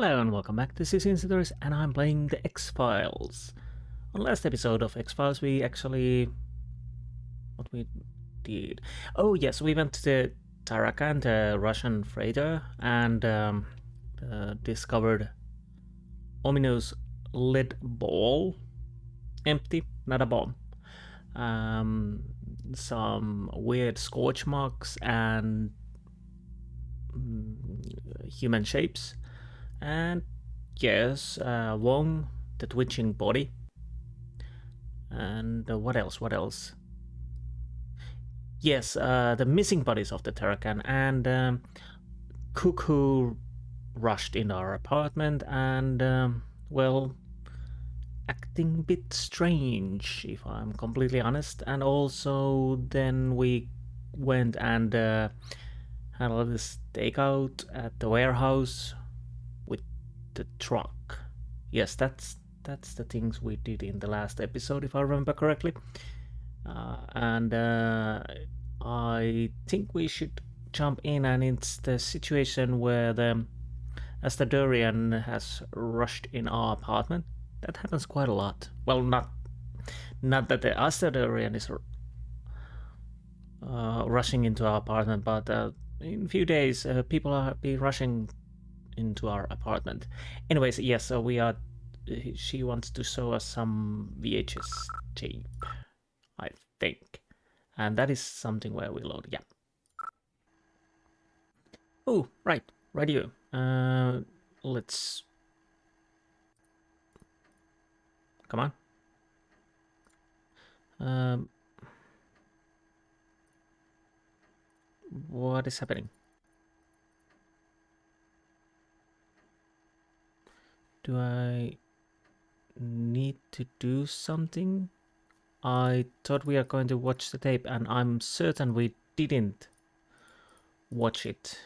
Hello and welcome back. This is Insti and I'm playing the X-Files. On last episode of X-Files we actually... what we did? Oh yes, we went to the Tarakan, the Russian freighter, and discovered ominous lead ball. Empty, not a bomb. Some weird scorch marks and human shapes. And yes, Wong, the twitching body. And what else? Yes, the missing bodies of the Tarakan and Cook who rushed in our apartment and, well, acting a bit strange, if I'm completely honest. And also then we went and had a little stakeout at the warehouse with the truck. Yes, that's the things we did in the last episode, if I remember correctly. I think we should jump in, and it's the situation where the Astadorian has rushed in our apartment. That happens quite a lot. Well, not that the Astadorian is rushing into our apartment, but in a few days people are be rushing into our apartment. Anyways, yes, so we are. She wants to show us some Vhs tape, I think, and that is something where we load. Yeah. Oh, right, radio. Let's. Come on. What is happening? Do I need to do something? I thought we are going to watch the tape, and I'm certain we didn't watch it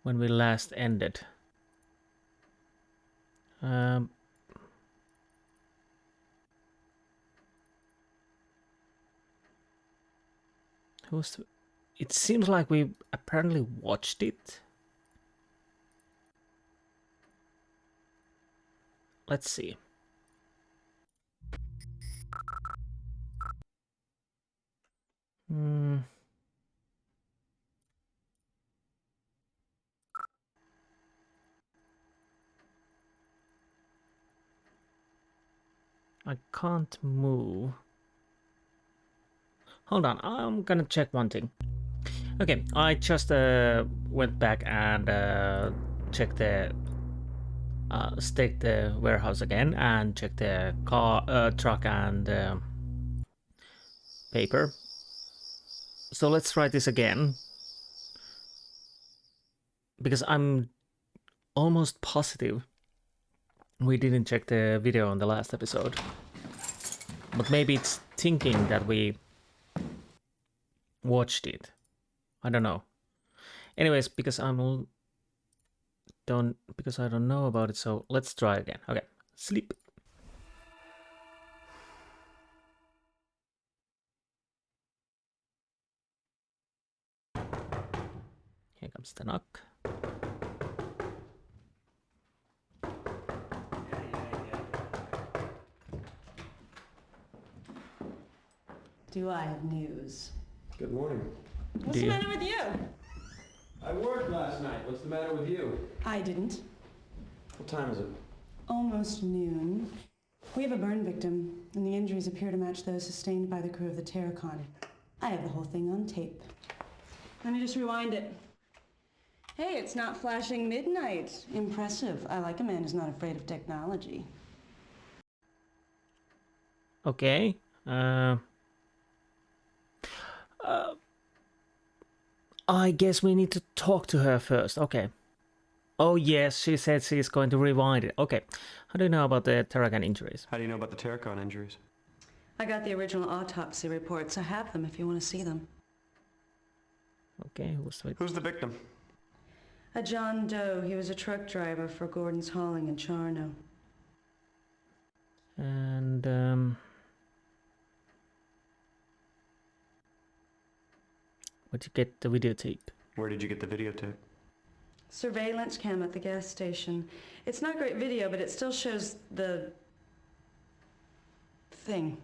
when we last ended. It seems like we apparently watched it. Let's see. I can't move. Hold on, I'm gonna check one thing. Okay, I just went back and checked the staked the warehouse again and checked the truck and paper. So let's try this again, because I'm almost positive we didn't check the video on the last episode, but maybe it's thinking that we watched it. I don't know. Anyways, because I don't know about it, so let's try again. Okay, sleep. Here comes the knock. Do I have news? Good morning. What's the matter with you? I worked last night. What's the matter with you? I didn't. What time is it? Almost noon. We have a burn victim, and the injuries appear to match those sustained by the crew of the Terracon. I have the whole thing on tape. Let me just rewind it. Hey, it's not flashing midnight. Impressive. I like a man who's not afraid of technology. Okay. I guess we need to talk to her first. Okay. Oh yes, she said she's going to rewind it. Okay. How do you know about the Terragon injuries? How do you know about the Terracon injuries? I got the original autopsy reports. I have them if you want to see them. Okay, who's the victim? A John Doe. He was a truck driver for Gordon's Hauling in Charno. And where'd you get the videotape? Where did you get the videotape? Surveillance cam at the gas station. It's not great video, but it still shows the thing.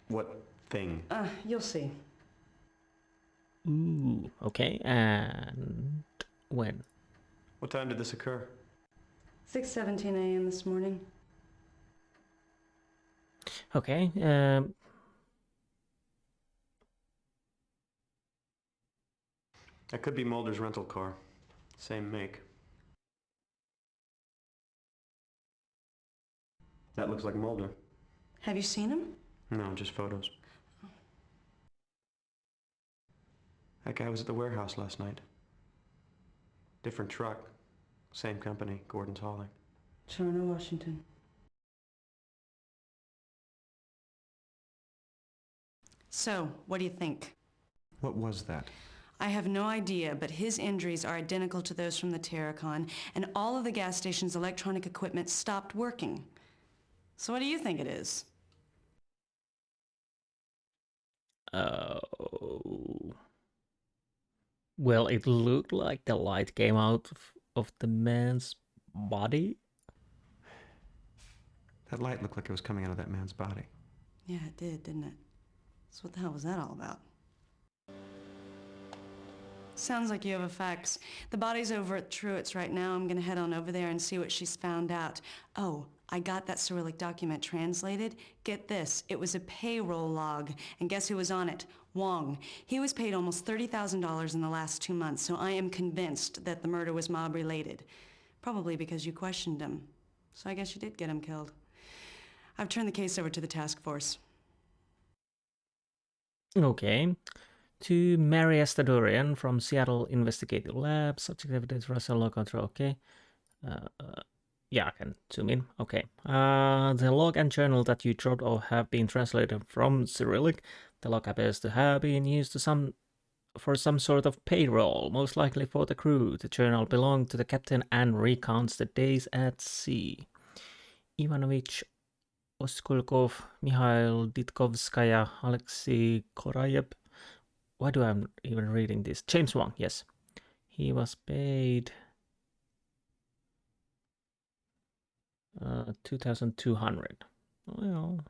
What thing? You'll see. Ooh, okay, and when? What time did this occur? 6:17 a.m. this morning. Okay, That could be Mulder's rental car. Same make. That looks like Mulder. Have you seen him? No, just photos. That guy was at the warehouse last night. Different truck. Same company, Gordon's hauling. Toronto, Washington. So, what do you think? What was that? I have no idea, but his injuries are identical to those from the Terracon, and all of the gas station's electronic equipment stopped working. So what do you think it is? oh. Well, it looked like the light came out of the man's body. That light looked like it was coming out of that man's body. Yeah, it did, didn't it? So what the hell was that all about? Sounds like you have a fax. The body's over at Truett's right now. I'm gonna head on over there and see what she's found out. Oh, I got that Cyrillic document translated. Get this, it was a payroll log. And guess who was on it? Wong. He was paid almost $30,000 in the last 2 months, so I am convinced that the murder was mob-related. Probably because you questioned him. So I guess you did get him killed. I've turned the case over to the task force. Okay. To Mary Estadorian from Seattle Investigative Lab, subject evidence, Russell log control, okay. Yeah, I can zoom in, okay. The log and journal that you dropped off have been translated from Cyrillic. The log appears to have been used for some sort of payroll, most likely for the crew. The journal belonged to the captain and recounts the days at sea. Ivanovich Oskulkov, Mikhail Ditkovskaya, Alexei Korayev. Why do I'm even reading this? James Wong, yes. He was paid 2,200. Well,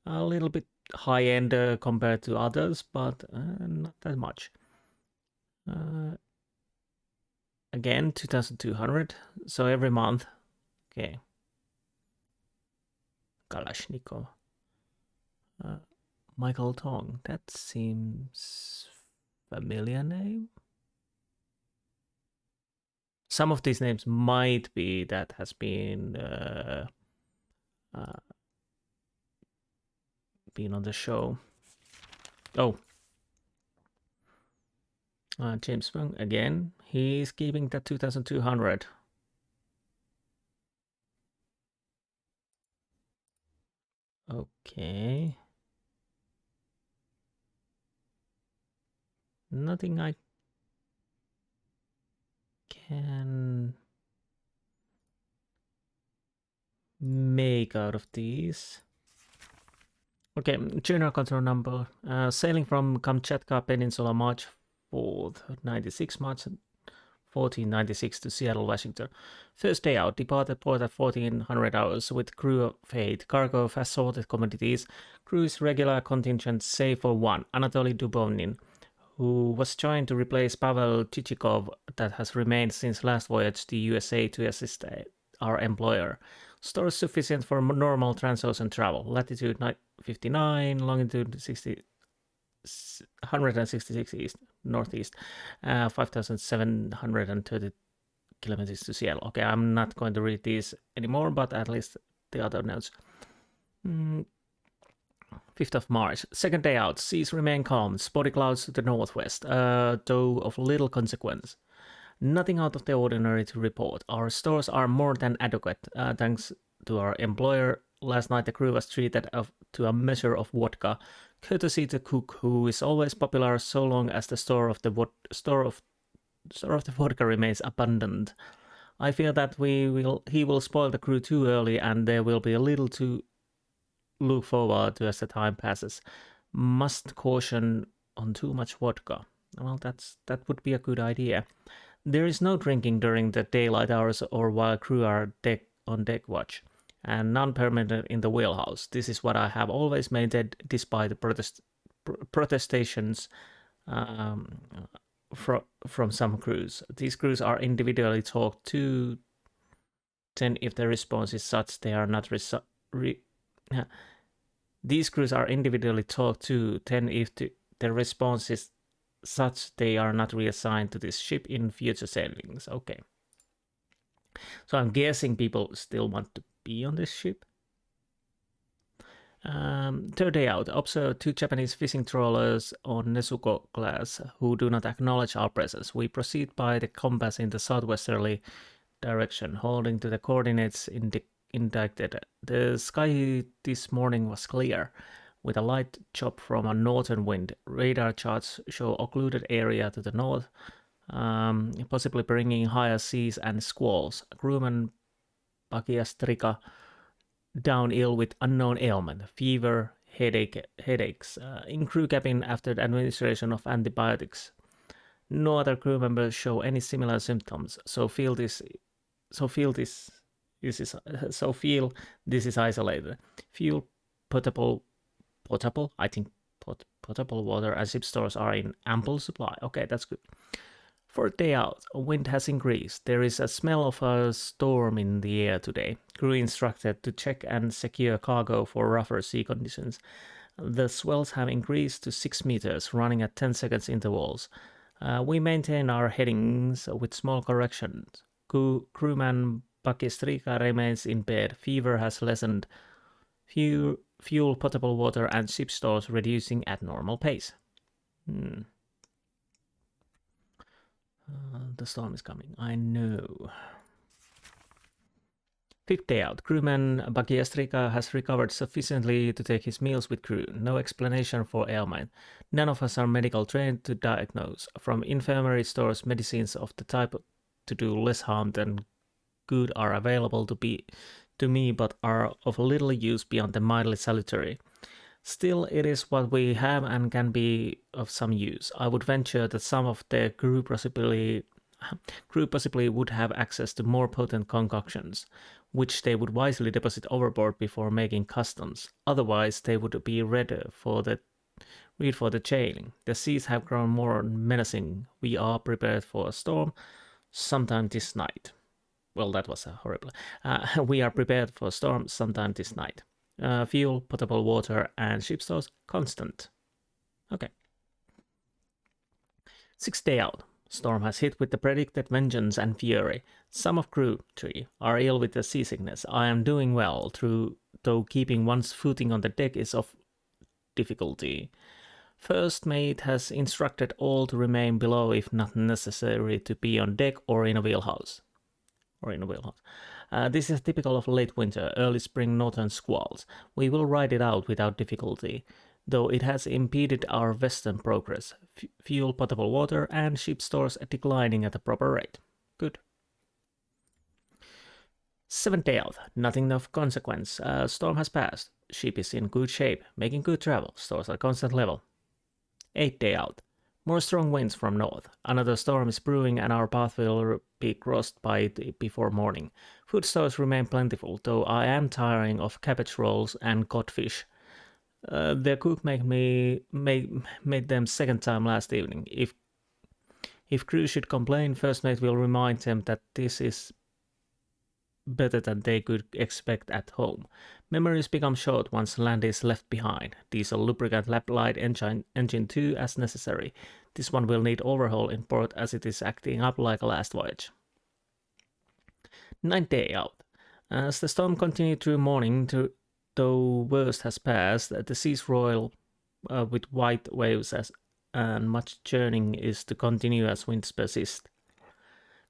a little bit high-end compared to others, but not that much. Again, 2,200. So every month. Okay. Kalashnikov. Michael Tong. That seems familiar name. Some of these names might be that has been on the show. Oh. James Wong again. He's keeping that 2,200. Okay. Nothing I can make out of these. Okay, journal control number. Sailing from Kamchatka Peninsula, March 4th, 96, March 1496 to Seattle, Washington. First day out, departed port at 1400 hours with crew of 8. Cargo of assorted commodities. Crew's regular contingent save for one, Anatoly Dubovnin, who was joined to replace Pavel Chichikov that has remained since last voyage to USA to assist our employer. Stores sufficient for normal transocean travel. Latitude 59, longitude 166 east, northeast, 5,730 kilometers to Seattle. Okay, I'm not going to read these anymore, but at least the other notes. 5th of March, second day out, seas remain calm, spotty clouds to the northwest, though of little consequence. Nothing out of the ordinary to report. Our stores are more than adequate, thanks to our employer. Last night the crew was treated to a measure of vodka, courtesy the cook, who is always popular so long as the store of the vodka remains abundant. I fear that he will spoil the crew too early, and there will be a little to look forward to as the time passes. Must caution on too much vodka. Well, that would be a good idea. There is no drinking during the daylight hours or while crew are on deck watch, and none permitted in the wheelhouse. This is what I have always maintained despite the protestations from some crews. These crews are individually talked to. Then, if the response is such, they are not These crews are individually talked to. Then, if the response is such, they are not reassigned to this ship in future sailings. Okay. So I'm guessing people still want to be on this ship. Third day out, observe 2 Japanese fishing trawlers on Nezuko class who do not acknowledge our presence. We proceed by the compass in the southwesterly direction, holding to the coordinates indicated. The sky this morning was clear, with a light chop from a northern wind. Radar charts show occluded area to the north, possibly bringing higher seas and squalls. Crewman Bakiastrika down ill with unknown ailment, fever, headaches, in crew cabin after the administration of antibiotics. No other crew members show any similar symptoms, so feel this is isolated. Fuel, potable, I think potable water and ship stores are in ample supply. Okay, that's good. Fourth day out, wind has increased. There is a smell of a storm in the air today. Crew instructed to check and secure cargo for rougher sea conditions. The swells have increased to 6 meters, running at 10 seconds intervals. We maintain our headings with small corrections. Crewman Bakistrika remains in bed. Fever has lessened. Fuel, potable water, and ship stores reducing at normal pace. The storm is coming. I know. Fifth day out. Crewman Bakiastrika has recovered sufficiently to take his meals with crew. No explanation for ailment. None of us are medical trained to diagnose. From infirmary stores, medicines of the type to do less harm than good are available to me, but are of little use beyond the mildly salutary. Still, it is what we have and can be of some use. I would venture that some of the crew possibly would have access to more potent concoctions, which they would wisely deposit overboard before making customs. Otherwise, they would be ready for the sailing. The seas have grown more menacing. We are prepared for a storm sometime this night. Well, that was horrible. We are prepared for a storm sometime this night. Fuel, potable water, and ship stores constant. Okay. Sixth day out. Storm has hit with the predicted vengeance and fury. Some of crew 3 are ill with the seasickness. I am doing well, though keeping one's footing on the deck is of difficulty. First mate has instructed all to remain below if not necessary to be on deck or in a wheelhouse. This is typical of late winter, early spring northern squalls. We will ride it out without difficulty, though it has impeded our western progress. Fuel, potable water, and ship stores declining at a proper rate. Good. Seventh day out. Nothing of consequence. Storm has passed. Ship is in good shape, making good travel. Stores are constant level. Eighth day out. More strong winds from north. Another storm is brewing and our path will be crossed by it before morning. Food stores remain plentiful, though I am tiring of cabbage rolls and codfish. Their cook made them second time last evening. If crew should complain, first mate will remind them that this is better than they could expect at home. Memories become short once land is left behind. Diesel lubricant light engine 2 as necessary. This one will need overhaul in port as it is acting up like last voyage. Ninth day out. As the storm continued through morning, though worst has passed, the seas roil with white waves and much churning is to continue as winds persist.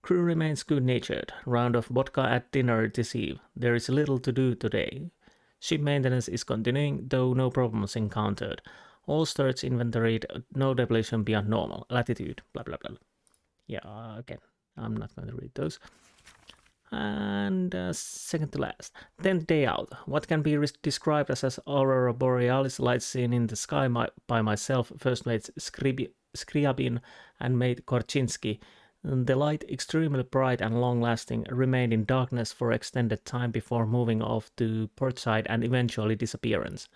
Crew remains good-natured. Round of vodka at dinner this eve. There is little to do today. Ship maintenance is continuing, though no problems encountered. All sturts inventoried, no depletion beyond normal. Latitude, blah blah blah. Yeah, again, I'm not going to read those. And second to last. 10th day out. What can be described as aurora borealis light seen in the sky by myself, first mate Skriabin and mate Korczynski. The light, extremely bright and long-lasting, remained in darkness for extended time before moving off to port side and eventually disappearance.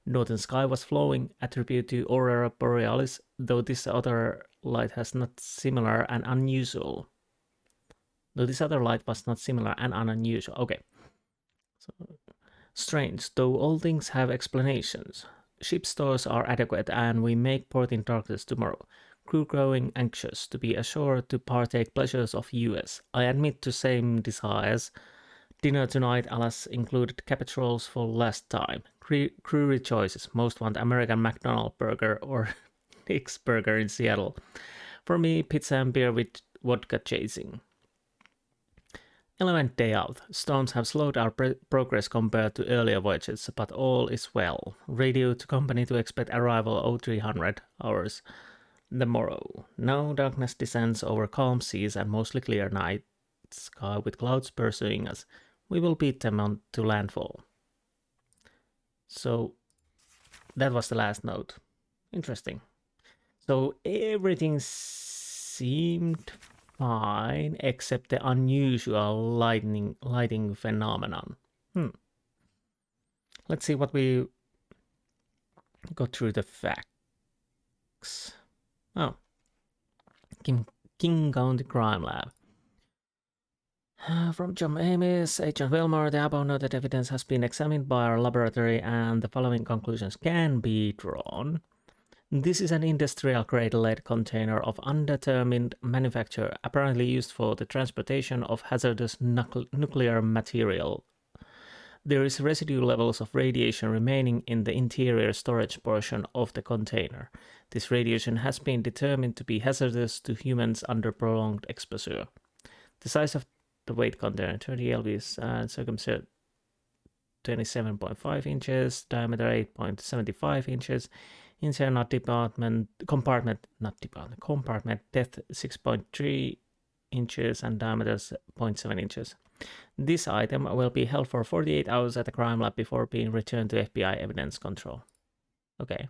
Northern sky was flowing, attributed to aurora borealis, though this other light was not similar and unusual. Okay. So, strange, though all things have explanations. Ship stores are adequate and we make port in darkness tomorrow. Crew growing anxious to be assured to partake pleasures of US. I admit to same desires. Dinner tonight, alas, included cabbage rolls for last time. Crew rejoices. Most want American McDonald's burger or Nick's burger in Seattle. For me, pizza and beer with vodka chasing. 11th day out. Storms have slowed our progress compared to earlier voyages, but all is well. Radio to company to expect arrival 0300 hours the morrow. Now darkness descends over calm seas and mostly clear night sky with clouds pursuing us. We will beat them on to landfall. So that was the last note. Interesting. So everything seemed fine except the unusual lighting phenomenon. Let's see what we got through the facts. Oh, King County Crime Lab. From John Amis, Agent Willmore, the above noted evidence has been examined by our laboratory and the following conclusions can be drawn. This is an industrial-grade lead container of undetermined manufacture, apparently used for the transportation of hazardous nuclear material. There is residue levels of radiation remaining in the interior storage portion of the container. This radiation has been determined to be hazardous to humans under prolonged exposure. The size of the weight container, 30 lbs, and circumference 27.5 inches, diameter 8.75 inches, internal compartment depth 6.3 inches and diameter 0.7 inches. This item will be held for 48 hours at the crime lab before being returned to FBI evidence control. Okay.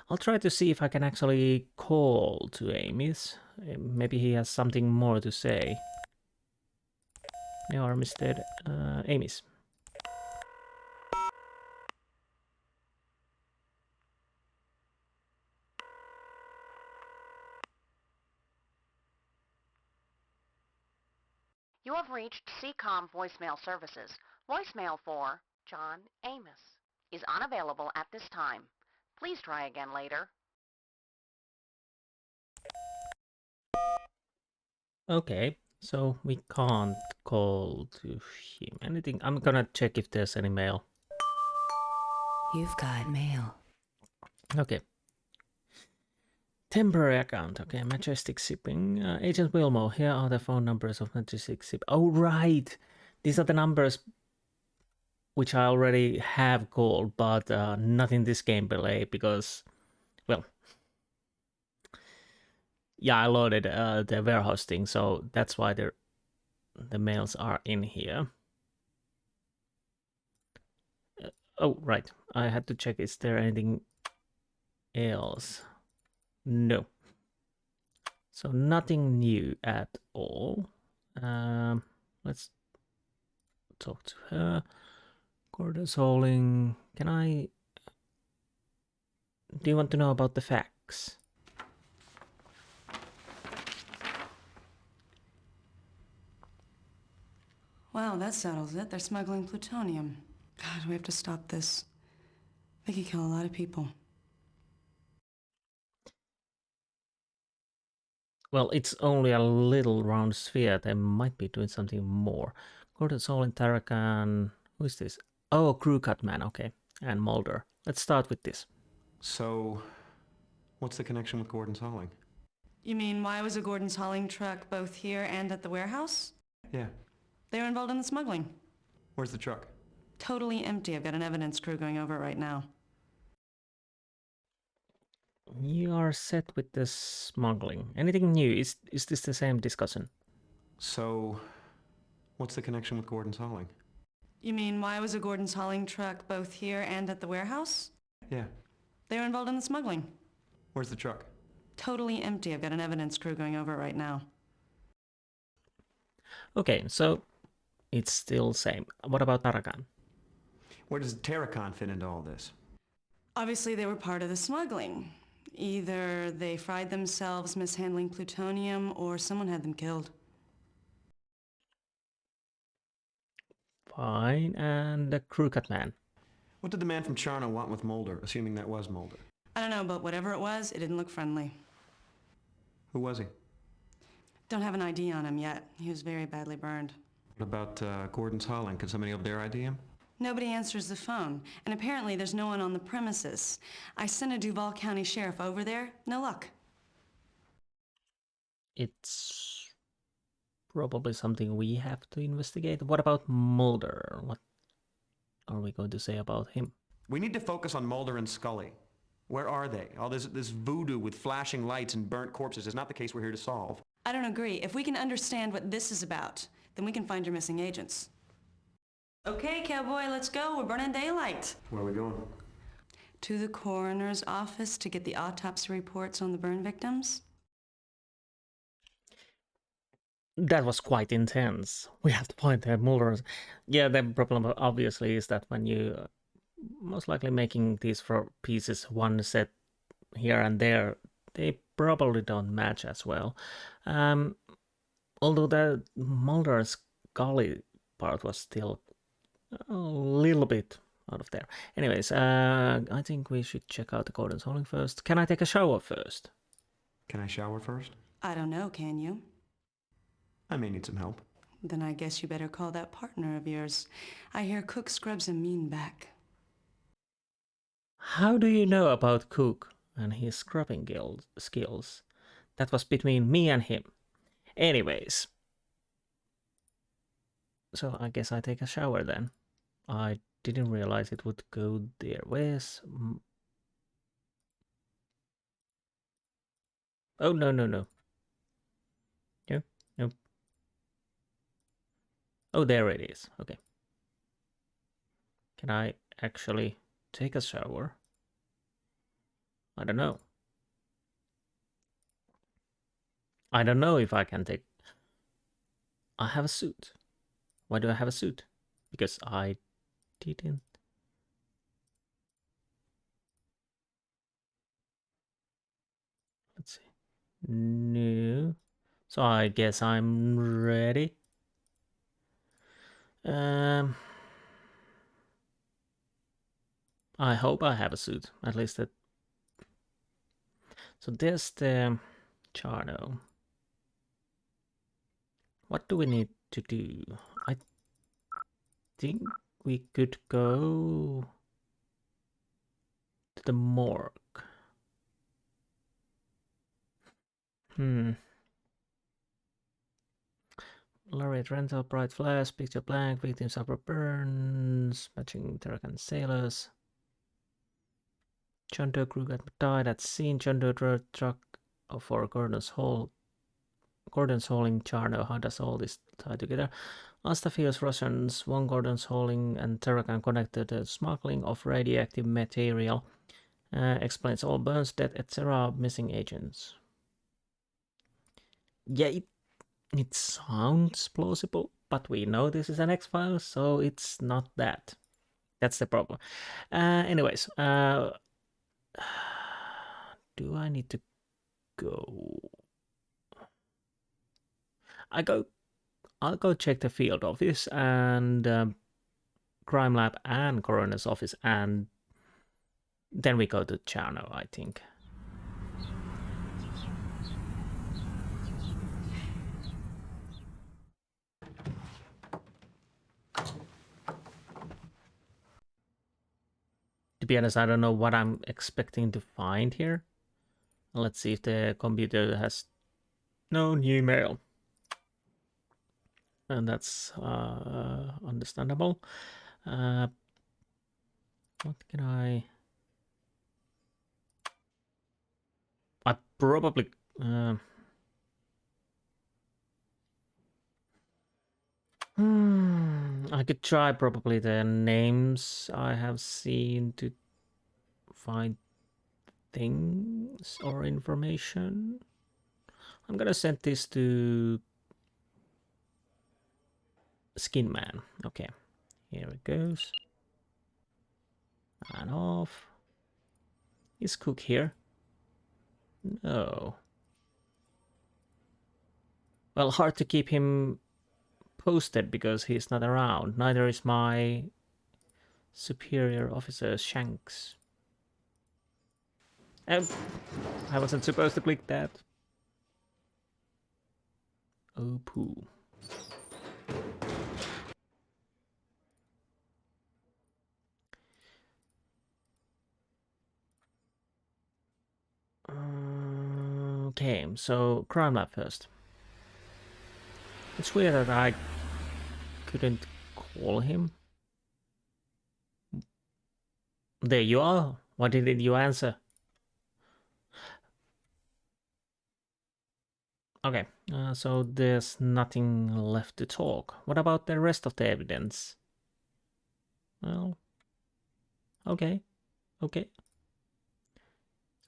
I'll try to see if I can actually call to Amy's. Maybe he has something more to say. You are Mr. Amy's. You have reached CCOM voicemail services. Voicemail for John Amos is unavailable at this time. Please try again later. Okay, so we can't call to him. Anything? I'm gonna check if there's any mail. You've got mail. Okay. Temporary account. Okay, Majestic Shipping. Agent Willmore, here are the phone numbers of Majestic Shipping. Oh, right. These are the numbers which I already have called, but not in this gameplay because, well, yeah, I loaded the warehouse thing, so that's why the mails are in here. Oh, right. I had to check, is there anything else? No. So nothing new at all. Let's talk to her. Gordon's hauling. Can I... Do you want to know about the facts? Well, that settles it. They're smuggling plutonium. God, we have to stop this. They could kill a lot of people. Well, it's only a little round sphere. They might be doing something more. Gordon's hauling Tarakan. Who is this? Oh, crew cut man. Okay. And Mulder. Let's start with this. So, what's the connection with Gordon's hauling? You mean, why was a Gordon's hauling truck both here and at the warehouse? Yeah. They were involved in the smuggling. Where's the truck? Totally empty. I've got an evidence crew going over it right now. You are set with the smuggling. Anything new? Is this the same discussion? So, what's the connection with Gordon's hauling? You mean, why was a Gordon's hauling truck both here and at the warehouse? Yeah. They were involved in the smuggling. Where's the truck? Totally empty. I've got an evidence crew going over it right now. Okay, so it's still same. What about Tarakan? Where does Terracon fit into all this? Obviously, they were part of the smuggling. Either they fried themselves mishandling plutonium, or someone had them killed. Fine, and the crew cut man. What did the man from Charno want with Mulder, assuming that was Mulder? I don't know, but whatever it was, it didn't look friendly. Who was he? Don't have an ID on him yet. He was very badly burned. What about Gordon's Holland? Could somebody over there ID him? Nobody answers the phone, and apparently there's no one on the premises. I sent a Duval County sheriff over there. No luck. It's probably something we have to investigate. What about Mulder? What are we going to say about him? We need to focus on Mulder and Scully. Where are they? All this voodoo with flashing lights and burnt corpses is not the case we're here to solve. I don't agree. If we can understand what this is about, then we can find your missing agents. Okay, cowboy, let's go. We're burning daylight. Where are we going? To the coroner's office to get the autopsy reports on the burn victims. That was quite intense. We have to find the Mulders. Yeah, the problem obviously is that when you most likely making these for pieces one set here and there, they probably don't match as well. Although the Mulder and Scully part was still a little bit out of there. Anyways, I think we should check out the Gordon's Holding first. Can I take a shower first? Can I shower first? I don't know, can you? I may need some help. Then I guess you better call that partner of yours. I hear Cook scrubs a mean back. How do you know about Cook and his scrubbing skills? That was between me and him. Anyways. So I guess I take a shower then. I didn't realize it would go there. Where's... Oh, no. No. Oh, there it is. Okay. Can I actually take a shower? I don't know. I don't know if I can take... I have a suit. Why do I have a suit? Because I didn't. Let's see. No. So I guess I'm ready. I hope I have a suit. At least that. So there's the Charno. What do we need to do? I think we could go to the morgue. Lorette rental, bright flash, picture blank, victims upper burns, matching Terracan sailors. John Doe crew got died at scene. John Doe drove truck for Gordon's Hauling Charno. How does all this tie together? Astafios Russians, one Gordon's Hauling and Terracan connected to smuggling of radioactive material. Explains all burns, death, etc. Missing agents. Yeah, it sounds plausible, but we know this is an X-Files, so it's not that. That's the problem. Anyways, do I need to go? I'll go check the field office and crime lab and coroner's office, and then we go to Charno, I think. To be honest, I don't know what I'm expecting to find here. Let's see if the computer has no new mail. And that's understandable. What can I probably... I could try probably the names I have seen to find things or information. I'm gonna send this to Skin Man. Okay, here it goes. And off. Is Cook here? No. Well, hard to keep him posted because he's not around. Neither is my superior officer, Shanks. I wasn't supposed to click that. Oh, poo. Okay, so crime lab first. It's weird that I couldn't call him. There you are. Why didn't you answer? Okay, so there's nothing left to talk. What about the rest of the evidence? Well, okay. So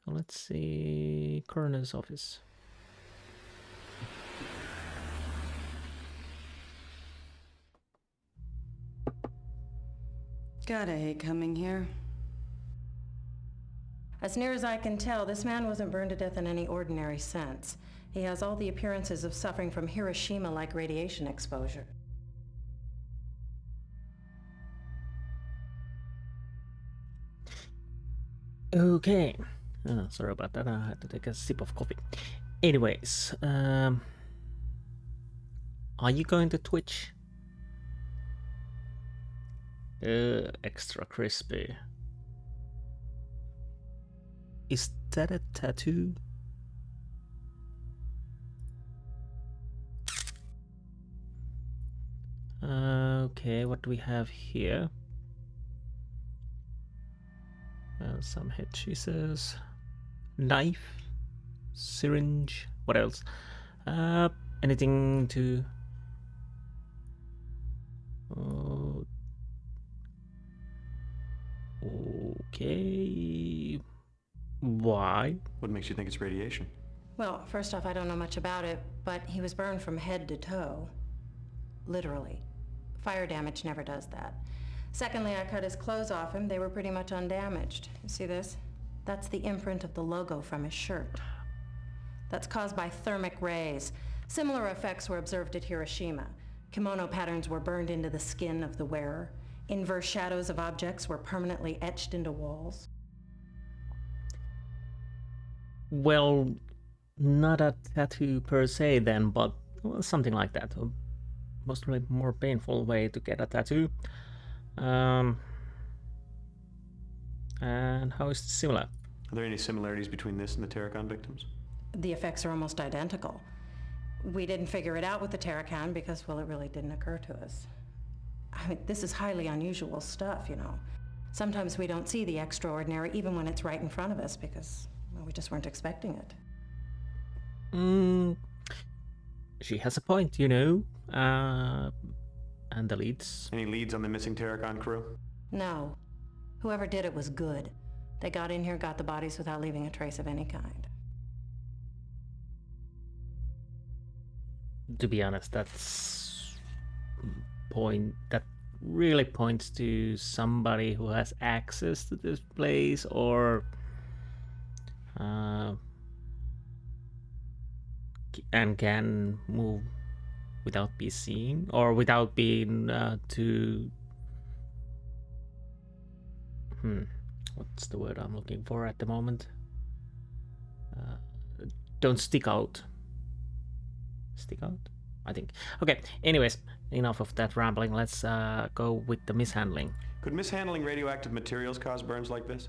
let's see, coroner's office. Gotta hate coming here. As near as I can tell, this man wasn't burned to death in any ordinary sense. He has all the appearances of suffering from Hiroshima-like radiation exposure. Okay. Sorry about that. I had to take a sip of coffee. Anyways, are you going to Twitch? Extra crispy. Is that a tattoo? Okay, what do we have here? Some head cheeses, knife, syringe. What else? Anything to? Okay. Why? What makes you think it's radiation? Well, first off, I don't know much about it, but he was burned from head to toe. Literally. Fire damage never does that. Secondly, I cut his clothes off him. They were pretty much undamaged. You see this? That's the imprint of the logo from his shirt. That's caused by thermic rays. Similar effects were observed at Hiroshima. Kimono patterns were burned into the skin of the wearer. Inverse shadows of objects were permanently etched into walls. Well, not a tattoo per se then, but well, something like that. A mostly more painful way to get a tattoo. And how is it similar? Are there any similarities between this and the Terracon victims? The effects are almost identical. We didn't figure it out with the Terracon because, well, it really didn't occur to us. I mean, this is highly unusual stuff, you know. Sometimes we don't see the extraordinary even when it's right in front of us because, well, we just weren't expecting it. She has a point, you know. And the leads. Any leads on the missing Terracon crew? No. Whoever did it was good. They got in here, got the bodies without leaving a trace of any kind. To be honest, that really points to somebody who has access to this place or and can move without being seen or without being what's the word I'm looking for at the moment? Don't stick out. Stick out? I think. Okay, anyways, enough of that rambling. Let's go with the mishandling. Could mishandling radioactive materials cause burns like this?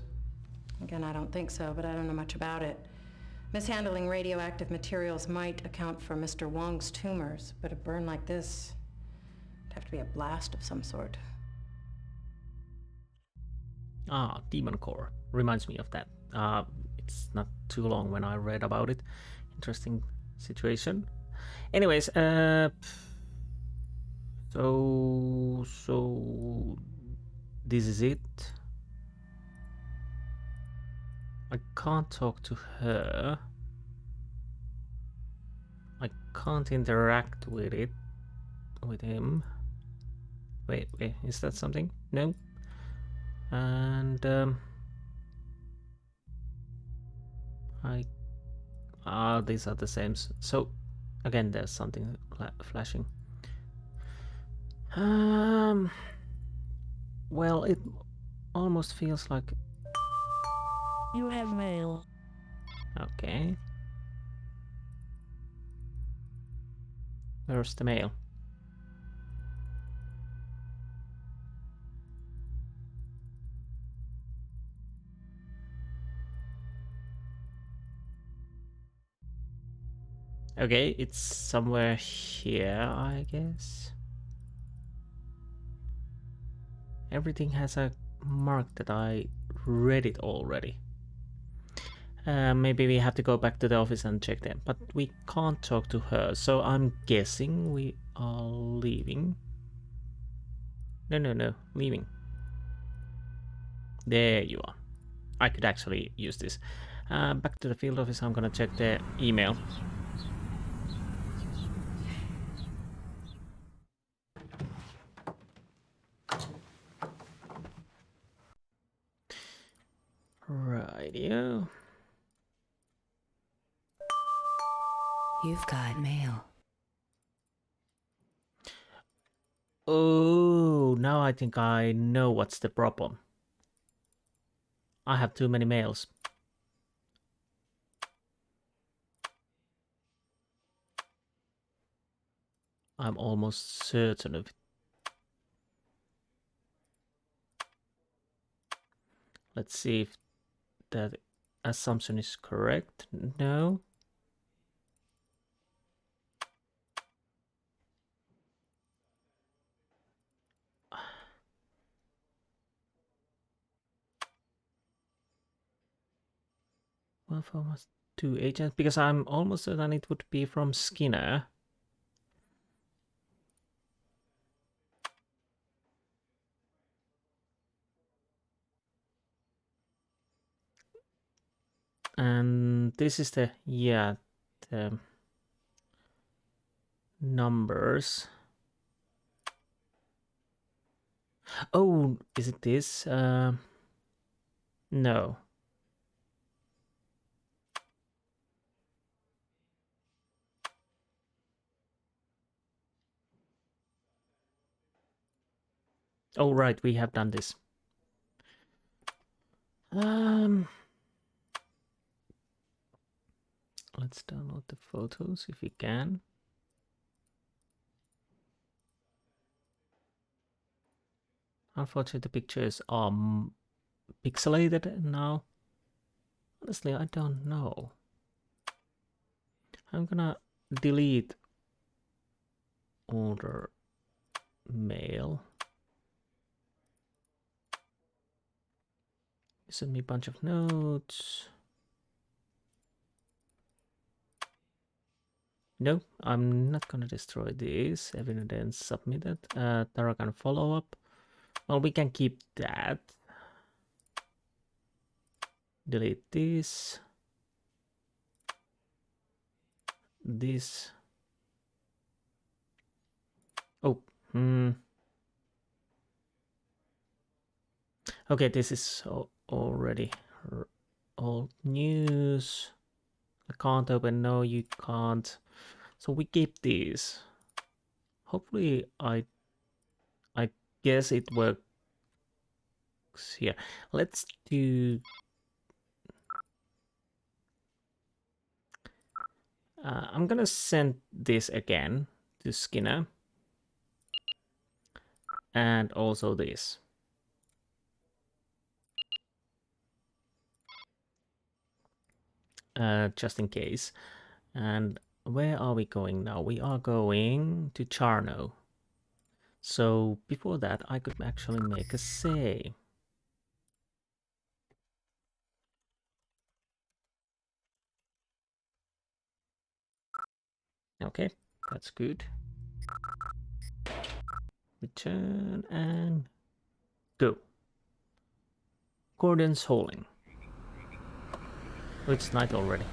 Again, I don't think so, but I don't know much about it. Mishandling radioactive materials might account for Mr. Wong's tumors, but a burn like this would have to be a blast of some sort. Ah, Demon Core. Reminds me of that. It's not too long when I read about it. Interesting situation. Anyways, so this is it. I can't talk to her. I can't interact with it, with him. Wait, is that something? No. And these are the same. So again, there's something flashing. Well, it almost feels like you have mail. Okay. Where's the mail? Okay, it's somewhere here, I guess. Everything has a mark that I read it already. Maybe we have to go back to the office and check them, but we can't talk to her, so I'm guessing we are leaving. No, leaving. There you are. I could actually use this. Back to the field office, I'm gonna check the email. Rightio. You've got mail. Oh, now I think I know what's the problem. I have too many mails. I'm almost certain of it. Let's see if that assumption is correct. No. Well, for almost 2 agents, because I'm almost certain it would be from Skinner. And this is the, yeah, the numbers. Oh, is it this? No. Oh, right, we have done this. Let's download the photos if we can. Unfortunately, the pictures are pixelated now. Honestly, I don't know. I'm gonna delete older mail. You sent me a bunch of notes. No, I'm not gonna destroy this. Evidence submitted. Tarakan follow-up. Well, we can keep that. Delete this. This. Oh, okay, this is already old news. I can't open. No, you can't. So we keep these. Hopefully, I guess it works here. Let's do. I'm gonna send this again to Skinner, and also this. Just in case. And where are we going now? We are going to Charno. So before that, I could actually make a save. Okay, that's good. Return and go. Gordon's Hauling. Oh, it's night already.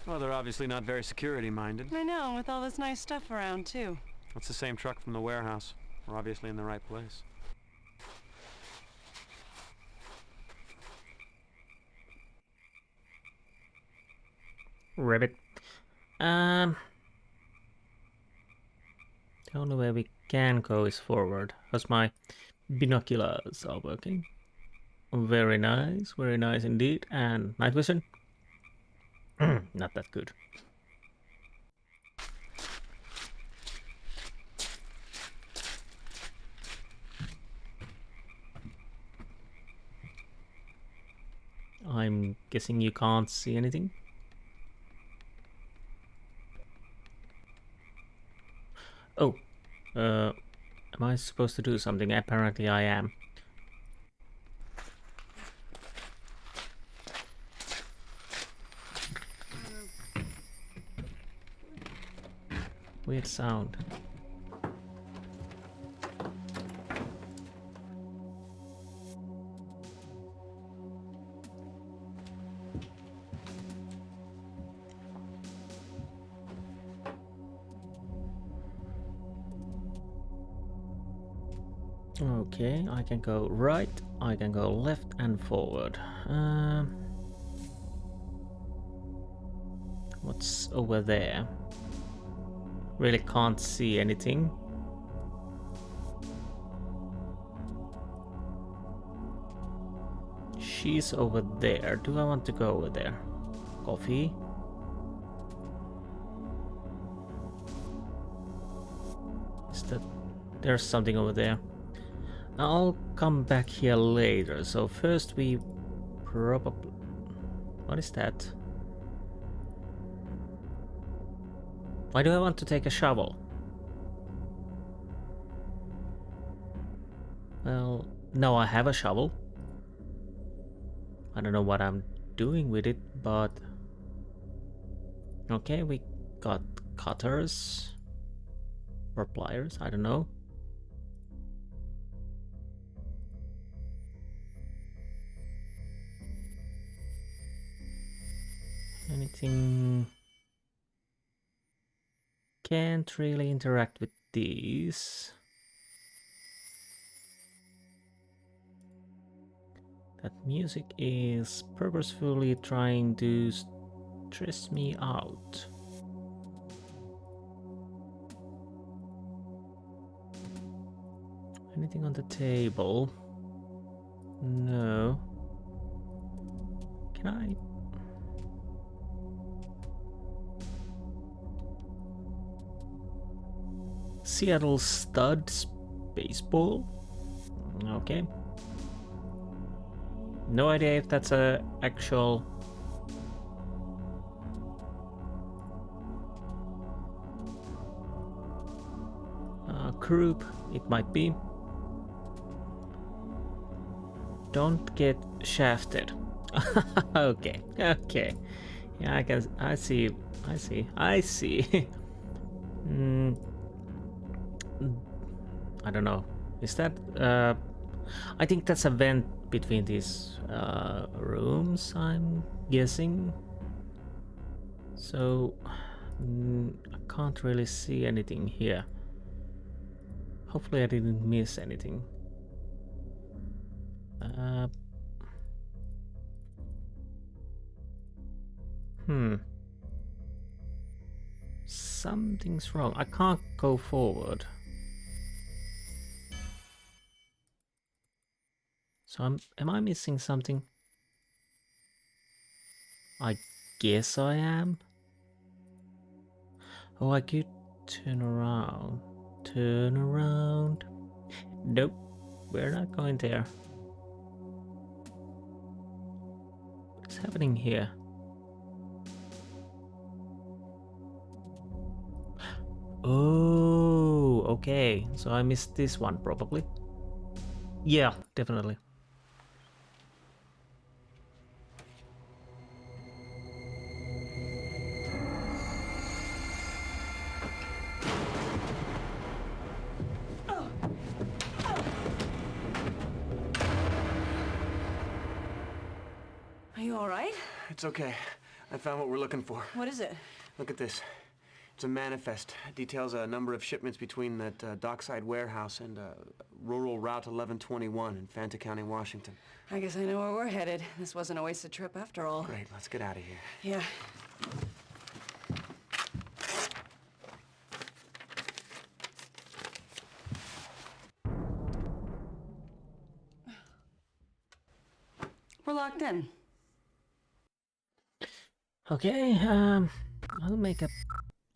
Well, they're obviously not very security-minded. I know, with all this nice stuff around, too. That's the same truck from the warehouse. We're obviously in the right place. Rabbit. The only way we can go is forward, as my binoculars are working. Very nice indeed. And night vision? Not that good. I'm guessing you can't see anything? Oh, am I supposed to do something? Apparently I am. Weird sound. Okay, I can go right, I can go left and forward. What's over there? Really can't see anything. She's over there. Do I want to go over there? Coffee? Is that... There's something over there. I'll come back here later. So first we probably... What is that? Why do I want to take a shovel? Well, no, I have a shovel. I don't know what I'm doing with it, but... Okay, we got cutters. Or pliers, I don't know. Anything... Can't really interact with these. That music is purposefully trying to stress me out. Anything on the table? No. Can I? Seattle Studs baseball. Okay. No idea if that's a actual group. It might be. Don't get shafted. Okay. Okay. Yeah, I see. I don't know. Is that I think that's a vent between these rooms, I'm guessing. So I can't really see anything here. Hopefully I didn't miss anything. Something's wrong. I can't go forward. So am I missing something? I guess I am. Oh, I could turn around. Turn around. Nope, we're not going there. What's happening here? Oh, okay. So I missed this one probably. Yeah, definitely. It's okay. I found what we're looking for. What is it? Look at this. It's a manifest. It details a number of shipments between that dockside warehouse and rural Route 1121 in Fanta County, Washington. I guess I know where we're headed. This wasn't a wasted trip after all. Great, let's get out of here. Yeah. We're locked in. Okay, I'll make a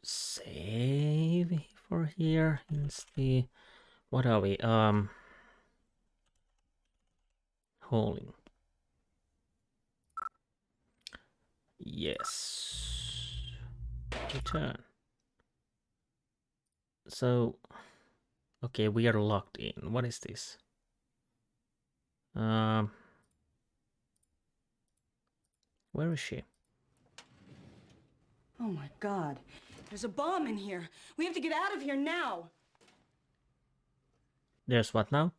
save for here. Insti. What are we? Holding. Yes. Return. So, okay, we are locked in. What is this? Where is she? Oh my God. There's a bomb in here. We have to get out of here now. There's what now?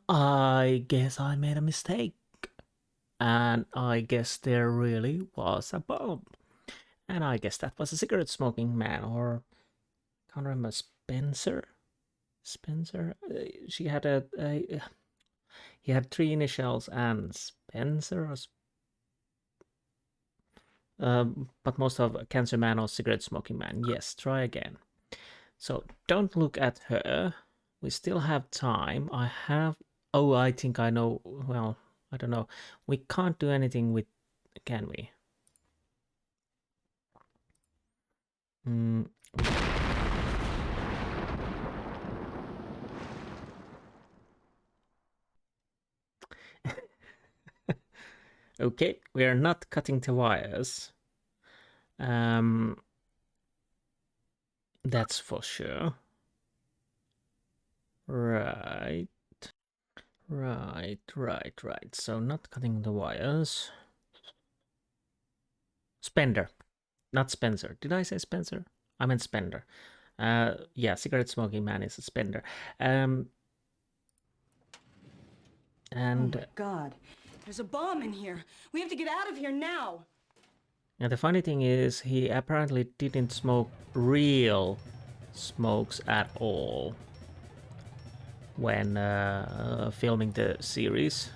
I guess I made a mistake. And I guess there really was a bomb. And I guess that was a cigarette smoking man, or can't remember, Spencer? Spencer? She had he had 3 initials and Spencer or but most of Cancer Man or Cigarette Smoking Man. Yes, try again. So don't look at her. We still have time. Oh, I think I know. Well, I don't know. We can't do anything with, can we? Okay, we are not cutting the wires. That's for sure. Right. So not cutting the wires. Spender, not Spencer. Did I say Spencer? I meant Spender. Yeah, cigarette smoking man is a spender. And oh my God. There's a bomb in here. We have to get out of here now. And the funny thing is, he apparently didn't smoke real smokes at all when filming the series.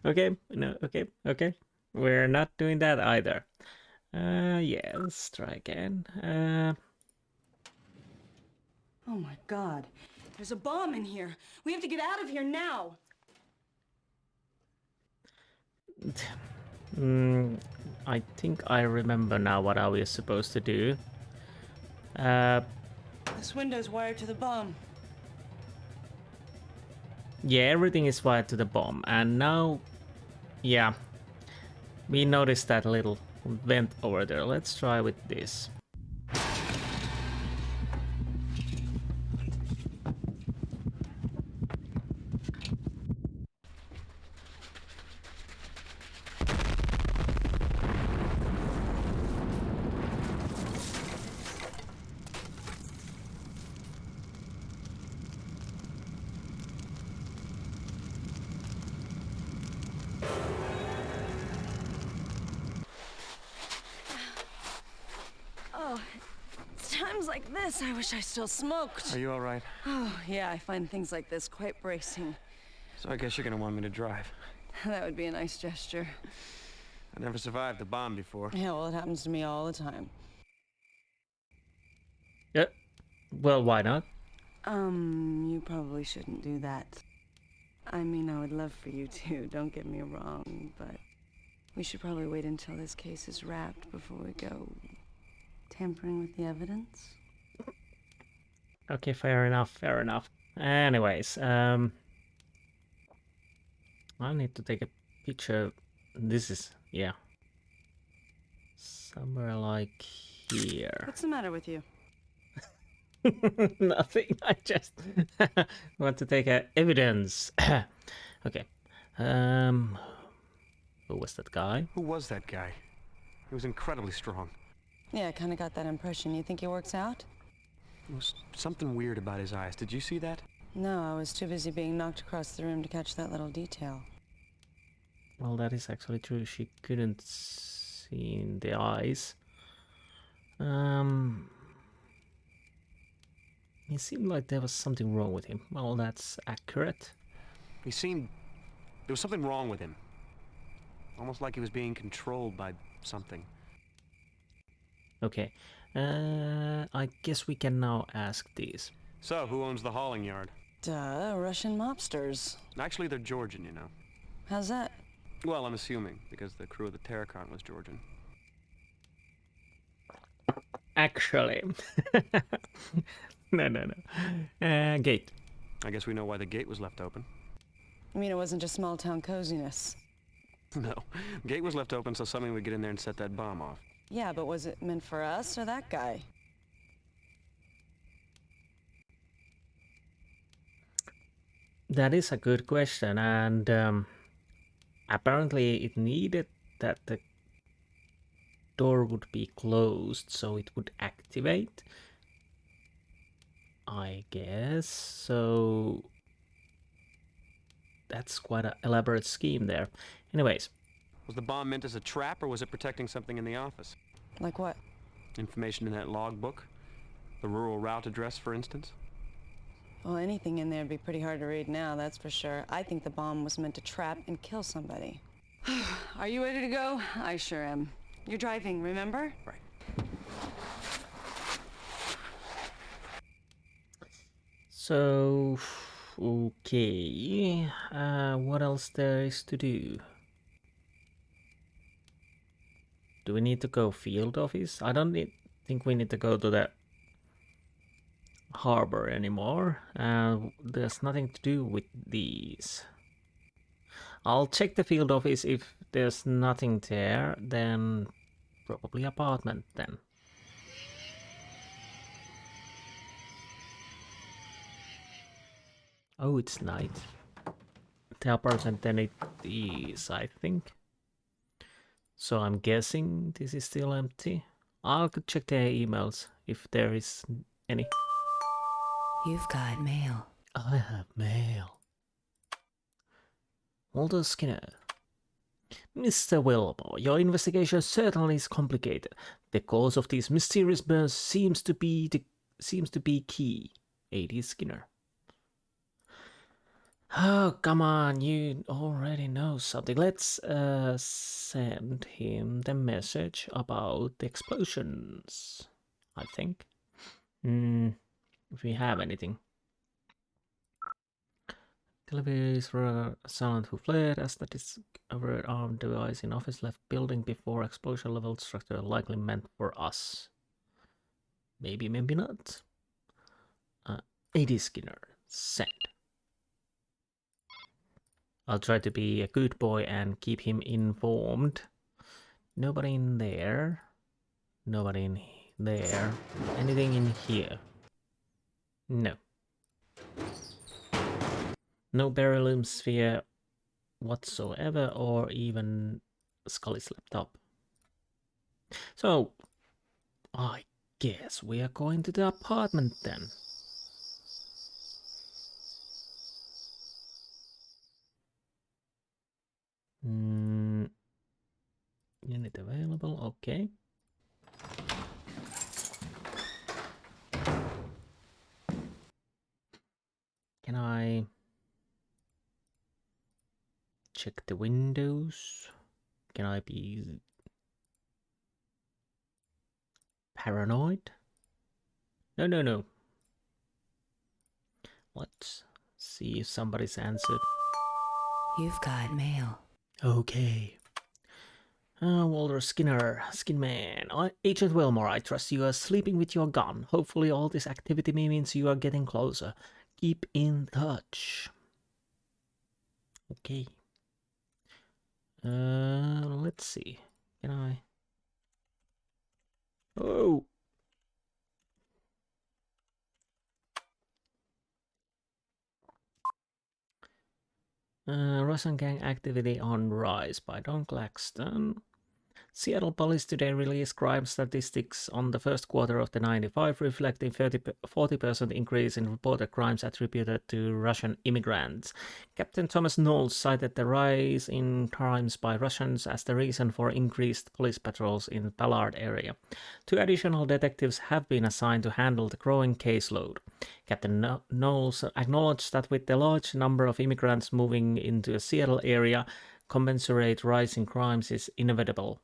Okay, no, okay. We're not doing that either. Yeah, let's try again. Oh my God. There's a bomb in here. We have to get out of here now. I think I remember now what are we supposed to do. This window's wired to the bomb. Yeah, everything is wired to the bomb. And now, yeah, we noticed that little vent over there. Let's try with this. Like this, I wish I still smoked. Are you all right? Oh, yeah, I find things like this quite bracing. So I guess you're gonna want me to drive. That would be a nice gesture. I never survived the bomb before. Yeah, well, it happens to me all the time. Yeah, well, why not? You probably shouldn't do that. I mean, I would love for you to, don't get me wrong, but we should probably wait until this case is wrapped before we go Tampering with the evidence? Okay, fair enough, fair enough. Anyways, I need to take a picture. This is, yeah. Somewhere like here. What's the matter with you? Nothing, I just want to take evidence. Okay. Who was that guy? Who was that guy? He was incredibly strong. Yeah, I kind of got that impression. You think he works out? There was something weird about his eyes. Did you see that? No, I was too busy being knocked across the room to catch that little detail. Well, that is actually true. She couldn't see in the eyes. It seemed like there was something wrong with him. Well, that's accurate. He seemed... There was something wrong with him. Almost like he was being controlled by something. Okay. I guess we can now ask these. So, who owns the hauling yard? Duh, Russian mobsters. Actually, they're Georgian, you know. How's that? Well, I'm assuming, because the crew of the Terracon was Georgian. Actually. No. Gate. I guess we know why the gate was left open. You mean it wasn't just small-town coziness? No. The gate was left open so somebody would get in there and set that bomb off. Yeah, but was it meant for us or that guy? That is a good question, and apparently it needed that the door would be closed so it would activate. I guess so. That's quite an elaborate scheme there. Anyways. Was the bomb meant as a trap, or was it protecting something in the office? Like what? Information in that logbook? The rural route address, for instance? Well, anything in there would be pretty hard to read now, that's for sure. I think the bomb was meant to trap and kill somebody. Are you ready to go? I sure am. You're driving, remember? Right. So, okay. What else there is to do? Do we need to go field office? I don't think we need to go to the harbor anymore. There's nothing to do with these. I'll check the field office. If there's nothing there, then probably apartment then. Oh, it's night. The apartment then it is, I think. So I'm guessing this is still empty. I'll check the emails if there is any. You've got mail. I have mail. Mulder Skinner. Mr. Willmore, your investigation certainly is complicated. The cause of these mysterious burns seems to be key. A.D. Skinner. Oh, come on, you already know something. Let's send him the message about the explosions, I think. If we have anything. Deliveries for a assailant who fled as the discovered armed device in office left building before explosion level structure likely meant for us. Maybe, maybe not. A.D. Skinner, send. I'll try to be a good boy and keep him informed. Nobody in there. Nobody in there. Anything in here? No. No beryllium sphere whatsoever, or even Scully's laptop. So, I guess we are going to the apartment then. Unit available, okay. Can I check the windows? Can I be paranoid? No. Let's see if somebody's answered. You've got mail. Okay. Walter Skinner, Skinman. Agent Willmore, I trust you are sleeping with your gun. Hopefully all this activity means you are getting closer. Keep in touch. Okay. Let's see. Can I... Oh! Russian gang activity on rise by Don Claxton. Seattle police today released crime statistics on the first quarter of the 95, reflecting 40% increase in reported crimes attributed to Russian immigrants. Captain Thomas Knowles cited the rise in crimes by Russians as the reason for increased police patrols in the Ballard area. 2 additional detectives have been assigned to handle the growing caseload. Captain Knowles acknowledged that with the large number of immigrants moving into the Seattle area, commensurate rise in crimes is inevitable.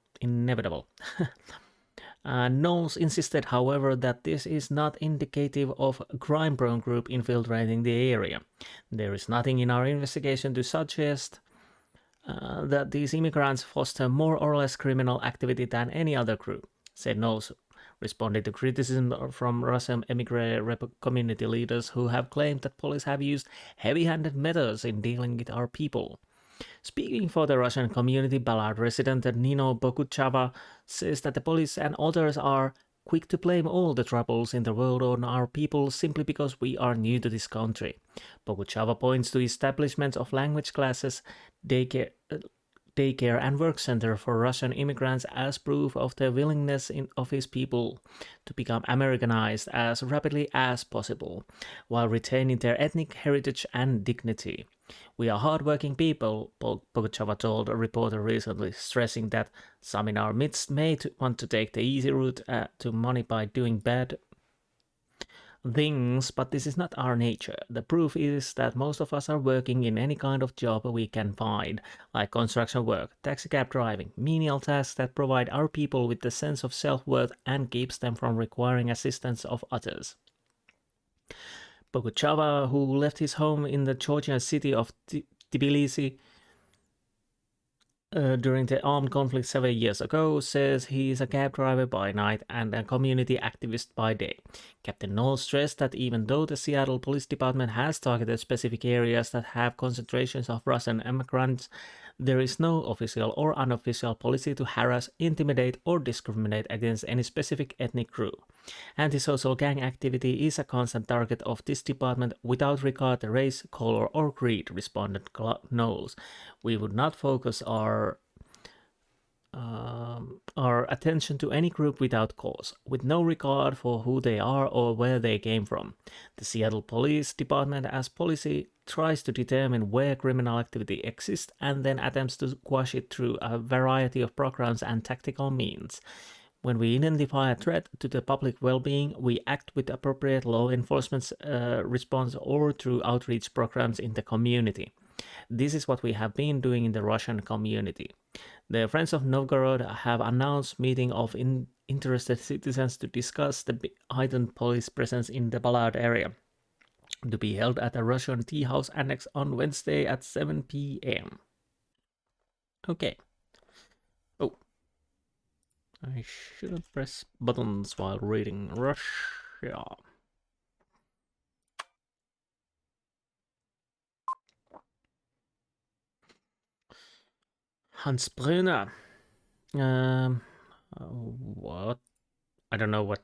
Knowles insisted, however, that this is not indicative of a crime-prone group infiltrating the area. There is nothing in our investigation to suggest that these immigrants foster more or less criminal activity than any other group, said Knowles, responding to criticism from Russian emigre community leaders who have claimed that police have used heavy-handed methods in dealing with our people. Speaking for the Russian community, Ballard resident Nino Boguchava says that the police and others are quick to blame all the troubles in the world on our people simply because we are new to this country. Boguchava points to establishment of language classes, daycare and work center for Russian immigrants as proof of the willingness of his people to become Americanized as rapidly as possible, while retaining their ethnic heritage and dignity. We are hard-working people, Boguchava told a reporter recently, stressing that some in our midst may want to take the easy route to money by doing bad things, but this is not our nature. The proof is that most of us are working in any kind of job we can find, like construction work, taxicab driving, menial tasks that provide our people with the sense of self-worth and keeps them from requiring assistance of others. Boguchava, who left his home in the Georgian city of Tbilisi during the armed conflict 7 years ago, says he is a cab driver by night and a community activist by day. Captain Knowles stressed that even though the Seattle Police Department has targeted specific areas that have concentrations of Russian immigrants, there is no official or unofficial policy to harass, intimidate, or discriminate against any specific ethnic group. Antisocial gang activity is a constant target of this department without regard to race, color, or creed, responded Knowles. We would not focus our attention to any group without cause, with no regard for who they are or where they came from. The Seattle Police Department, as policy, tries to determine where criminal activity exists and then attempts to quash it through a variety of programs and tactical means. When we identify a threat to the public well-being, we act with appropriate law enforcement response or through outreach programs in the community. This is what we have been doing in the Russian community. The Friends of Novgorod have announced meeting of interested citizens to discuss the heightened police presence in the Ballard area, to be held at the Russian Tea House Annex on Wednesday at 7 p.m. Okay. Oh. I shouldn't press buttons while reading Russia. Hans Brunner. What? I don't know what.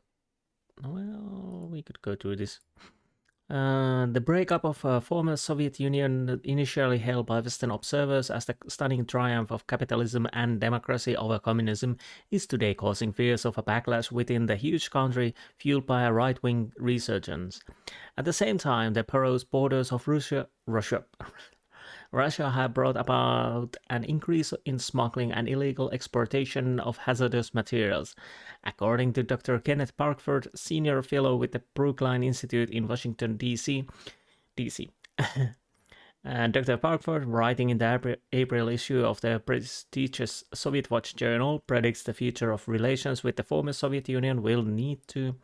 Well, we could go through this. The breakup of former Soviet Union, initially hailed by Western observers as the stunning triumph of capitalism and democracy over communism, is today causing fears of a backlash within the huge country fueled by a right-wing resurgence. At the same time, the porous borders of Russia have brought about an increase in smuggling and illegal exportation of hazardous materials. According to Dr. Kenneth Parkford, senior fellow with the Brookline Institute in Washington, D.C. Dr. Parkford, writing in the April issue of the prestigious Soviet Watch journal, predicts the future of relations with the former Soviet Union will need to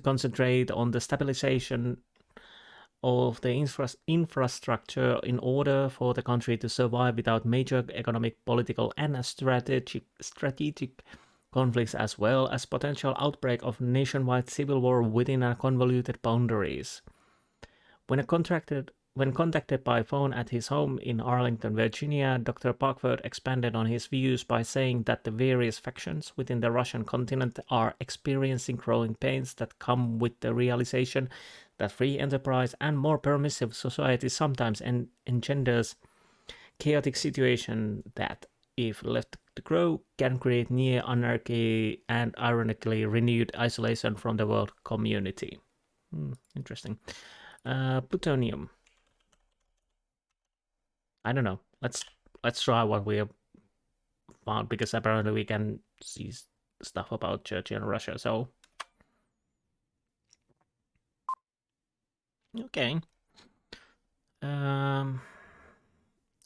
concentrate on the stabilization of the infrastructure in order for the country to survive without major economic, political, and strategic conflicts, as well as potential outbreak of nationwide civil war within a convoluted boundaries. When contacted by phone at his home in Arlington, Virginia, Dr. Parkford expanded on his views by saying that the various factions within the Russian continent are experiencing growing pains that come with the realization that free enterprise and more permissive society sometimes engenders chaotic situation that, if left to grow, can create near anarchy and ironically renewed isolation from the world community. Interesting. Plutonium. I don't know. Let's try what we have found, because apparently we can see stuff about Turkey and Russia. So okay.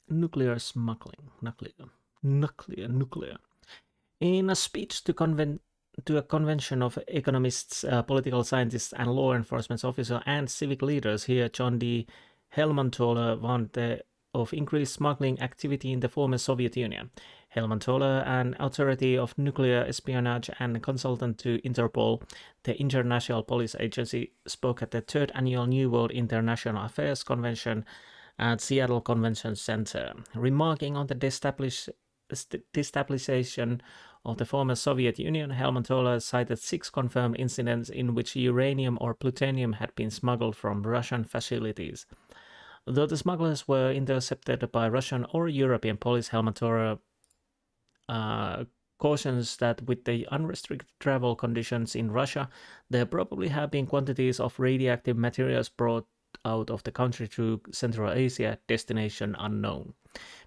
Nuclear smuggling. Nuclear. In a speech to a convention of economists, political scientists, and law enforcement officers and civic leaders here, John D. Helmanthaler warned of increased smuggling activity in the former Soviet Union. Helmanthaler, an authority of nuclear espionage and consultant to Interpol, the international police agency, spoke at the 3rd annual New World International Affairs Convention at Seattle Convention Center, remarking on the destabilization of the former Soviet Union. Helmanthaler cited 6 confirmed incidents in which uranium or plutonium had been smuggled from Russian facilities. Though the smugglers were intercepted by Russian or European police, Helmanthaler cautions that with the unrestricted travel conditions in Russia, there probably have been quantities of radioactive materials brought out of the country through Central Asia, destination unknown.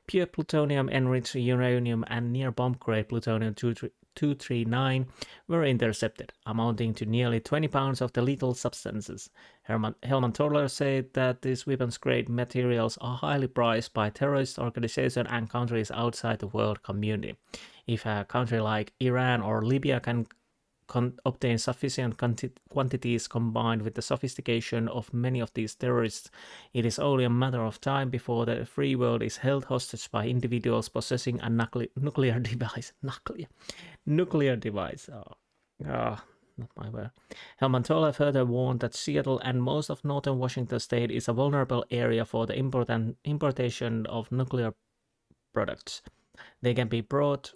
Pure plutonium, enriched uranium, and near bomb-grade plutonium-239 were intercepted, amounting to nearly 20 pounds of the lethal substances. Helmanthaler said that these weapons-grade materials are highly prized by terrorist organizations and countries outside the world community. If a country like Iran or Libya can obtain sufficient quantities combined with the sophistication of many of these terrorists, it is only a matter of time before the free world is held hostage by individuals possessing a nuclear device. Nuclear device. Not my word. Helmanthaler further warned that Seattle and most of northern Washington state is a vulnerable area for the importation of nuclear products. They can be brought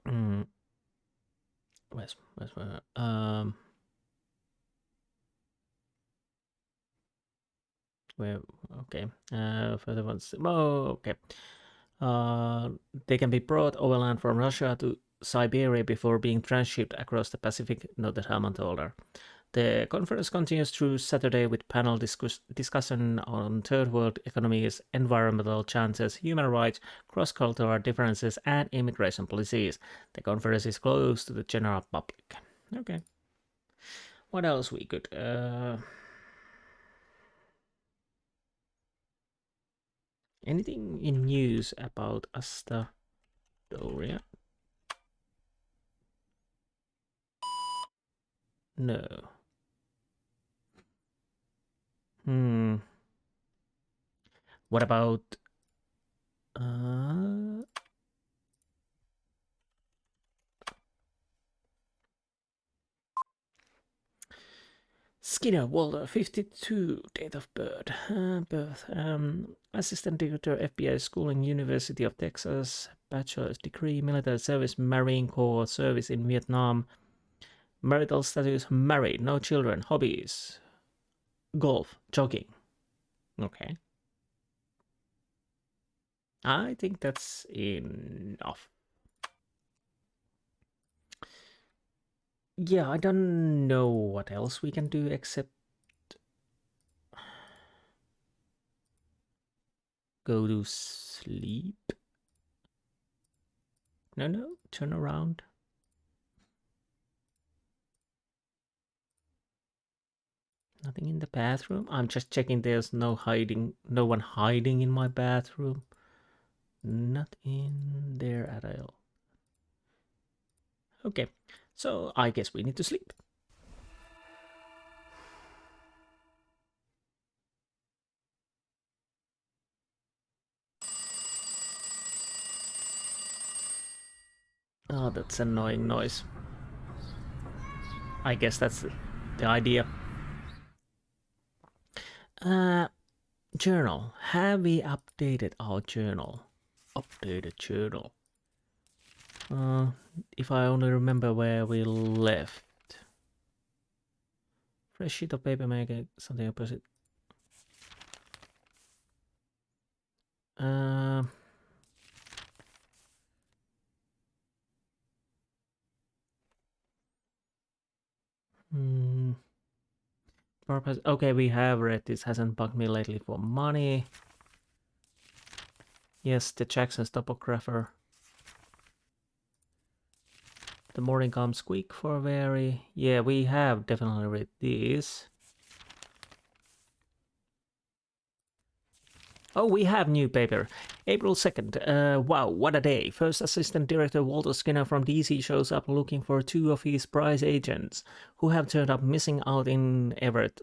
further ones. They can be brought overland from Russia to Siberia before being transshipped across the Pacific, noted Helmanthaler. The conference continues through Saturday with panel discussion on third world economies, environmental chances, human rights, cross-cultural differences, and immigration policies. The conference is closed to the general public. Okay. What else we could... Anything in news about Astoria? No. What about Skinner Walter, 52, date of birth. Assistant Director, FBI Schooling, University of Texas, bachelor's degree, military service, Marine Corps service in Vietnam. Marital status, married, no children. Hobbies, golf, jogging. Okay. I think that's enough. Yeah, I don't know what else we can do except go to sleep. No, turn around. Nothing in the bathroom. I'm just checking there's no one hiding in my bathroom. Not in there at all. Okay, so I guess we need to sleep. Oh, that's annoying noise. I guess that's the idea. Journal. Have we updated our journal? Updated journal. If I only remember where we left. Fresh sheet of paper, make it something opposite. Purpose. Okay, we have read this. Hasn't bugged me lately for money. Yes, the Jackson's topographer. The morning comes quick for very. Yeah, we have definitely read this. Oh, we have new paper. April 2nd. Wow, what a day. First Assistant Director Walter Skinner from DC shows up looking for 2 of his prize agents who have turned up missing out in Everett.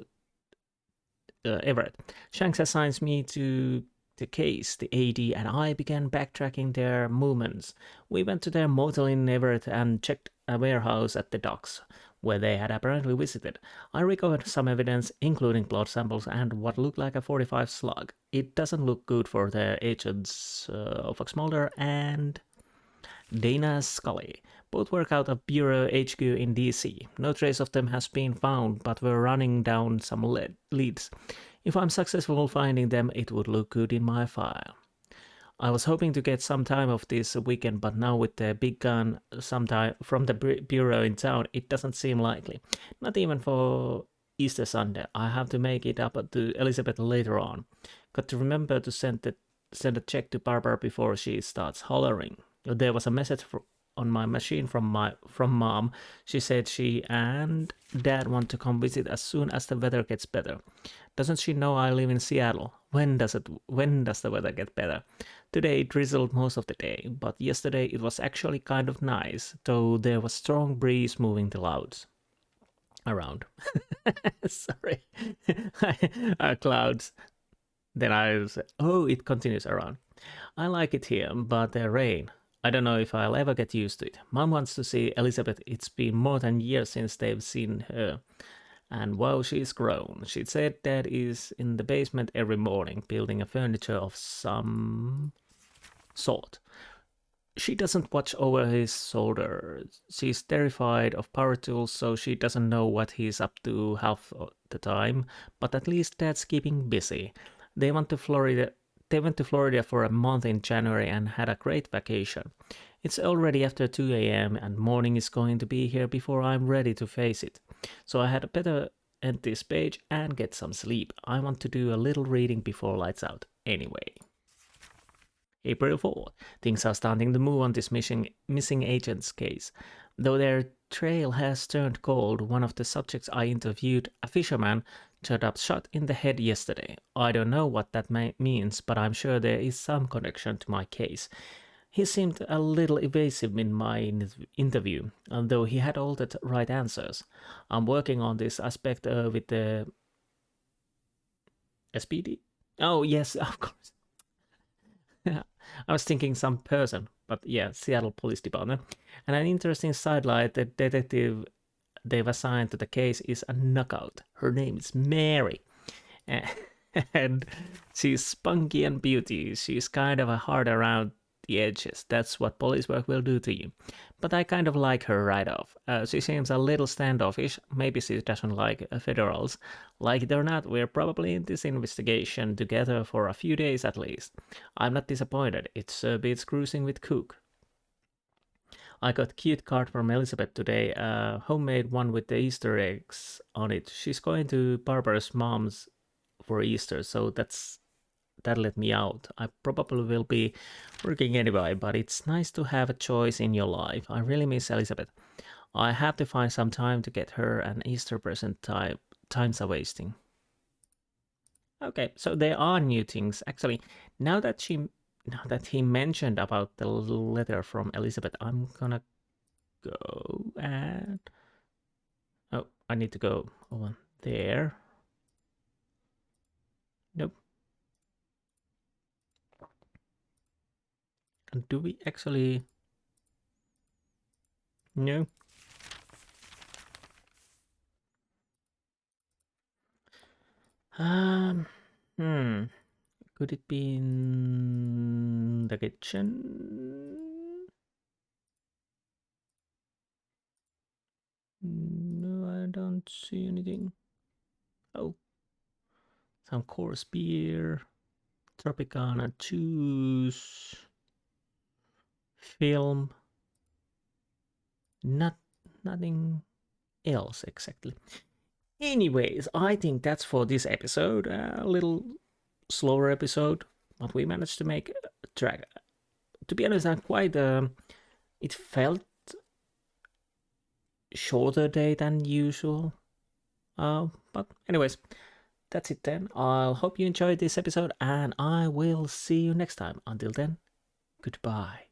Shanks assigns me to the case. The AD and I began backtracking their movements. We went to their motel in Everett and checked a warehouse at the docks, where they had apparently visited. I recovered some evidence, including blood samples and what looked like a .45 slug. It doesn't look good for the agents of Mulder and Dana Scully. Both work out of Bureau HQ in DC. No trace of them has been found, but we're running down some leads. If I'm successful finding them, it would look good in my file. I was hoping to get some time off this weekend, but now with the big gun sometime from the Bureau in town, it doesn't seem likely. Not even for Easter Sunday. I have to make it up to Elizabeth later on. Got to remember to send a check to Barbara before she starts hollering. There was a message on my machine from Mom. She said she and Dad want to come visit as soon as the weather gets better. Doesn't she know I live in Seattle? When does the weather get better? Today it drizzled most of the day, but yesterday it was actually kind of nice, though there was strong breeze moving the clouds around. Sorry. Clouds. Then I said, oh, it continues around. I like it here, but the rain. I don't know if I'll ever get used to it. Mom wants to see Elizabeth. It's been more than a year since they've seen her. And wow, she's grown. She said Dad is in the basement every morning, building a furniture of some sort. She doesn't watch over his shoulder. She's terrified of power tools, so she doesn't know what he's up to half the time. But at least Dad's keeping busy. They went to Florida for a month in January and had a great vacation. It's already after 2 a.m. and morning is going to be here before I'm ready to face it. So I had better end this page and get some sleep. I want to do a little reading before lights out anyway. April 4th. Things are starting to move on this missing agents case. Though their trail has turned cold, one of the subjects I interviewed, a fisherman, turned up shot in the head yesterday. I don't know what that means, but I'm sure there is some connection to my case. He seemed a little evasive in my interview, although he had all the right answers. I'm working on this aspect with the SPD? Oh, yes, of course. I was thinking some person, but yeah, Seattle Police Department. And an interesting sidelight, the detective they've assigned to the case is a knockout. Her name is Mary. And she's spunky and beauty. She's kind of a hard around the edges. That's what police work will do to you. But I kind of like her right off. She seems a little standoffish. Maybe she doesn't like federals. Like it or not, we're probably in this investigation together for a few days at least. I'm not disappointed. It's beats cruising with Cook. I got a cute card from Elizabeth today, a homemade one with the Easter eggs on it. She's going to Barbara's mom's for Easter, so that let me out. I probably will be working anyway, but it's nice to have a choice in your life. I really miss Elizabeth. I have to find some time to get her an Easter present. Time's a wasting. Okay, so there are new things. Actually, now that he mentioned about the letter from Elizabeth, I'm gonna go and... Oh, I need to go over there. Nope. And do we actually... No. Hmm. Could it be in the kitchen? No, I don't see anything. Oh. Some coarse beer. Tropicana juice. Film. Nothing else exactly. Anyways, I think that's for this episode. A little slower episode, but we managed to make a track. To be honest, I'm quite. It felt shorter day than usual. But anyways, that's it then. I'll hope you enjoyed this episode, and I will see you next time. Until then, goodbye.